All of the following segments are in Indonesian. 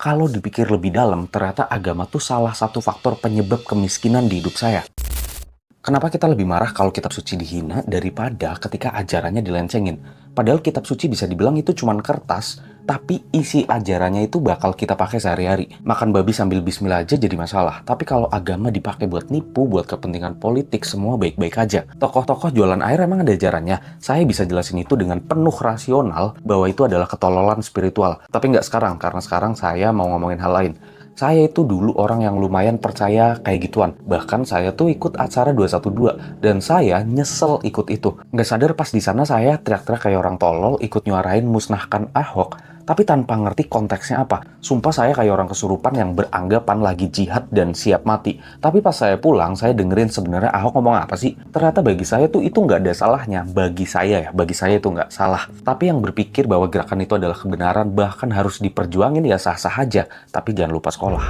Kalau dipikir lebih dalam, ternyata agama tuh salah satu faktor penyebab kemiskinan di hidup saya. Kenapa kita lebih marah kalau kitab suci dihina daripada ketika ajarannya dilencengin? Padahal kitab suci bisa dibilang itu cuma kertas, tapi isi ajarannya itu bakal kita pakai sehari-hari. Makan babi sambil bismillah aja jadi masalah. Tapi kalau agama dipakai buat nipu, buat kepentingan politik, semua baik-baik aja. Tokoh-tokoh jualan air emang ada ajarannya. Saya bisa jelasin itu dengan penuh rasional bahwa itu adalah ketololan spiritual. Tapi nggak sekarang, karena sekarang saya mau ngomongin hal lain. Saya itu dulu orang yang lumayan percaya kayak gituan. Bahkan saya tuh ikut acara 212 dan saya nyesel ikut itu. Nggak sadar pas di sana saya teriak-teriak kayak orang tolol, ikut nyuarain musnahkan Ahok, tapi tanpa ngerti konteksnya apa. Sumpah saya kayak orang kesurupan yang beranggapan lagi jihad dan siap mati. Tapi pas saya pulang, saya dengerin sebenarnya Ahok ngomong apa sih. Ternyata bagi saya tuh itu nggak ada salahnya. Bagi saya itu nggak salah. Tapi yang berpikir bahwa gerakan itu adalah kebenaran, bahkan harus diperjuangin ya sah-sah aja. Tapi jangan lupa sekolah.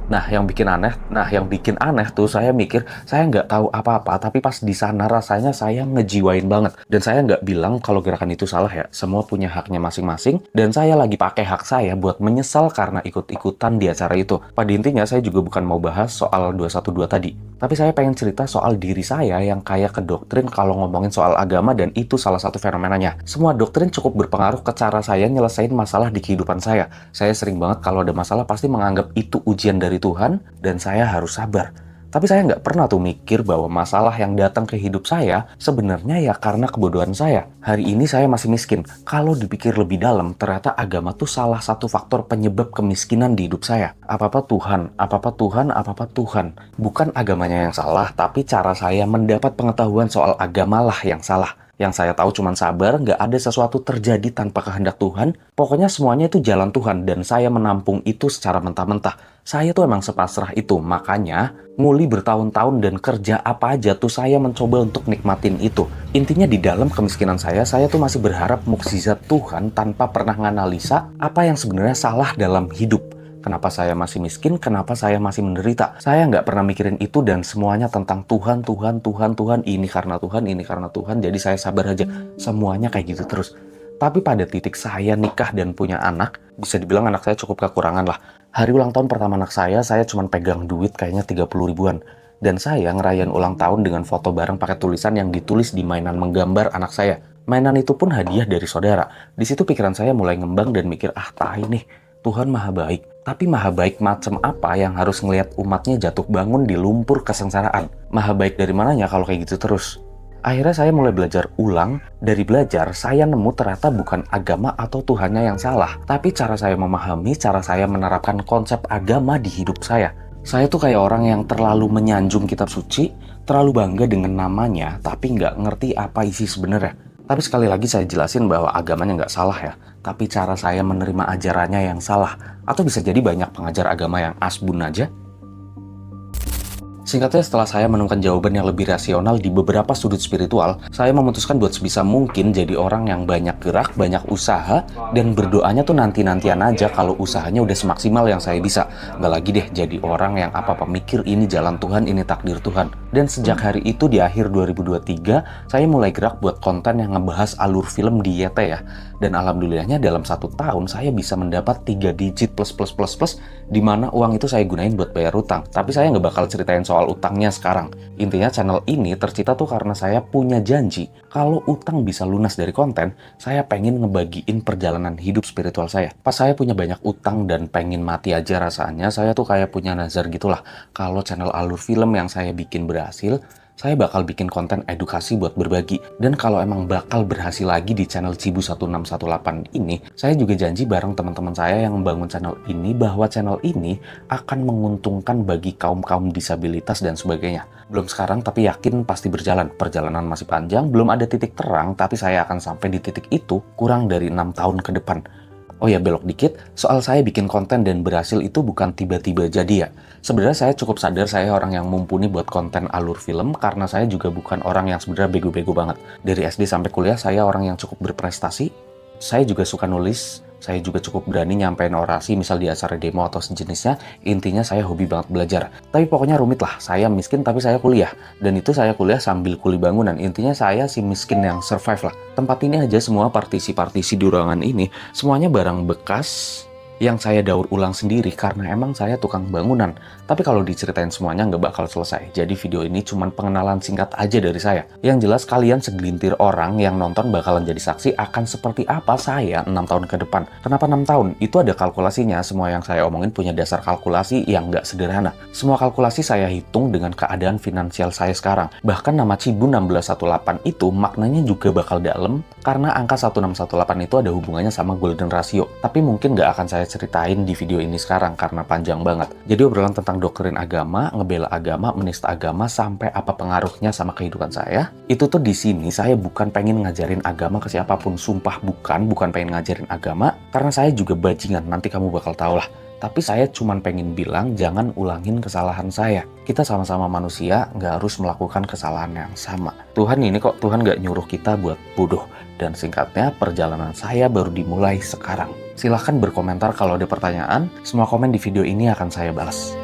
Nah, yang bikin aneh tuh saya mikir saya nggak tahu apa-apa, tapi pas di sana rasanya saya ngejiwain banget. Dan saya nggak bilang kalau gerakan itu salah ya, semua punya haknya masing-masing, dan saya lagi pakai hak saya buat menyesal karena ikut-ikutan di acara itu. Pada intinya saya juga bukan mau bahas soal 212 tadi, tapi saya pengen cerita soal diri saya yang kayak ke doktrin kalau ngomongin soal agama, dan itu salah satu fenomenanya. Semua doktrin cukup berpengaruh ke cara saya nyelesain masalah di kehidupan saya. Saya sering banget kalau ada masalah pasti menganggap itu ujian dari Tuhan dan saya harus sabar. Tapi saya nggak pernah tuh mikir bahwa masalah yang datang ke hidup saya sebenarnya ya karena kebodohan saya. Hari ini saya masih miskin. Kalau dipikir lebih dalam, ternyata agama tuh salah satu faktor penyebab kemiskinan di hidup saya. Apa-apa Tuhan, apa-apa Tuhan, apa-apa Tuhan. Bukan agamanya yang salah, tapi cara saya mendapat pengetahuan soal agamalah yang salah. Yang saya tahu cuma sabar, nggak ada sesuatu terjadi tanpa kehendak Tuhan. Pokoknya semuanya itu jalan Tuhan, dan saya menampung itu secara mentah-mentah. Saya tuh emang sepasrah itu, makanya nguli bertahun-tahun dan kerja apa aja tuh saya mencoba untuk nikmatin itu. Intinya di dalam kemiskinan saya tuh masih berharap mukjizat Tuhan tanpa pernah nganalisa apa yang sebenarnya salah dalam hidup. Kenapa saya masih miskin? Kenapa saya masih menderita? Saya nggak pernah mikirin itu dan semuanya tentang Tuhan, Tuhan, Tuhan, Tuhan. Ini karena Tuhan, ini karena Tuhan. Jadi saya sabar aja. Semuanya kayak gitu terus. Tapi pada titik saya nikah dan punya anak, bisa dibilang anak saya cukup kekurangan lah. Hari ulang tahun pertama anak saya cuma pegang duit kayaknya 30 ribuan. Dan saya ngerayain ulang tahun dengan foto bareng pakai tulisan yang ditulis di mainan menggambar anak saya. Mainan itu pun hadiah dari saudara. Di situ pikiran saya mulai ngembang dan mikir, tai nih, Tuhan maha baik. Tapi maha baik macam apa yang harus ngelihat umatnya jatuh bangun di lumpur kesengsaraan? Maha baik dari mananya kalau kayak gitu terus? Akhirnya saya mulai belajar ulang. Dari belajar, saya nemu ternyata bukan agama atau Tuhannya yang salah, tapi cara saya memahami, cara saya menerapkan konsep agama di hidup saya. Saya tuh kayak orang yang terlalu menyanjung kitab suci, terlalu bangga dengan namanya, tapi nggak ngerti apa isi sebenarnya. Tapi sekali lagi saya jelasin bahwa agamanya nggak salah ya, tapi cara saya menerima ajarannya yang salah. Atau bisa jadi banyak pengajar agama yang asbun aja. Singkatnya, setelah saya menemukan jawaban yang lebih rasional di beberapa sudut spiritual, saya memutuskan buat sebisa mungkin jadi orang yang banyak gerak, banyak usaha, dan berdoanya tuh nanti-nantian aja kalau usahanya udah semaksimal yang saya bisa. Nggak lagi deh jadi orang yang apa-apa mikir ini jalan Tuhan, ini takdir Tuhan. Dan sejak hari itu di akhir 2023, saya mulai gerak buat konten yang ngebahas alur film di YT ya. Dan alhamdulillahnya dalam 1 tahun saya bisa mendapat 3 digit plus, di mana uang itu saya gunain buat bayar utang. Tapi saya nggak bakal ceritain soal utangnya sekarang. Intinya channel ini tercipta tuh karena saya punya janji kalau utang bisa lunas dari konten, saya pengen ngebagiin perjalanan hidup spiritual saya. Pas saya punya banyak utang dan pengen mati aja rasanya, saya tuh kayak punya nazar gitulah. Kalau channel alur film yang saya bikin berhasil, saya bakal bikin konten edukasi buat berbagi. Dan kalau emang bakal berhasil lagi di channel Cibu 1618 ini, saya juga janji bareng teman-teman saya yang membangun channel ini bahwa channel ini akan menguntungkan bagi kaum-kaum disabilitas dan sebagainya. Belum sekarang, tapi yakin pasti berjalan. Perjalanan masih panjang, belum ada titik terang, tapi saya akan sampai di titik itu kurang dari 6 tahun ke depan. Oh ya, belok dikit, soal saya bikin konten dan berhasil itu bukan tiba-tiba jadi ya. Sebenarnya saya cukup sadar saya orang yang mumpuni buat konten alur film karena saya juga bukan orang yang sebenarnya bego-bego banget. Dari SD sampai kuliah saya orang yang cukup berprestasi. Saya juga suka nulis, saya juga cukup berani nyampein orasi misal di acara demo atau sejenisnya. Intinya saya hobi banget belajar. Tapi pokoknya rumit lah, saya miskin tapi saya kuliah. Dan itu saya kuliah sambil kuli bangunan. Intinya saya si miskin yang survive lah. Tempat ini aja semua partisi-partisi di ruangan ini, semuanya barang bekas, yang saya daur ulang sendiri karena emang saya tukang bangunan. Tapi kalau diceritain semuanya nggak bakal selesai. Jadi video ini cuma pengenalan singkat aja dari saya. Yang jelas kalian segelintir orang yang nonton bakalan jadi saksi akan seperti apa saya 6 tahun ke depan. Kenapa 6 tahun? Itu ada kalkulasinya. Semua yang saya omongin punya dasar kalkulasi yang nggak sederhana. Semua kalkulasi saya hitung dengan keadaan finansial saya sekarang. Bahkan nama Cibu 1618 itu maknanya juga bakal dalam karena angka 1618 itu ada hubungannya sama golden ratio. Tapi mungkin nggak akan saya ceritain di video ini sekarang karena panjang banget. Jadi obrolan tentang doktrin agama, ngebela agama, menista agama, sampai apa pengaruhnya sama kehidupan saya, itu tuh di sini saya bukan pengen ngajarin agama ke siapapun, sumpah bukan pengen ngajarin agama, karena saya juga bajingan, nanti kamu bakal tahu lah. Tapi saya cuma pengen bilang jangan ulangin kesalahan saya. Kita sama-sama manusia, nggak harus melakukan kesalahan yang sama. Tuhan nggak nyuruh kita buat bodoh. Dan singkatnya, perjalanan saya baru dimulai sekarang. Silahkan berkomentar kalau ada pertanyaan, semua komen di video ini akan saya balas.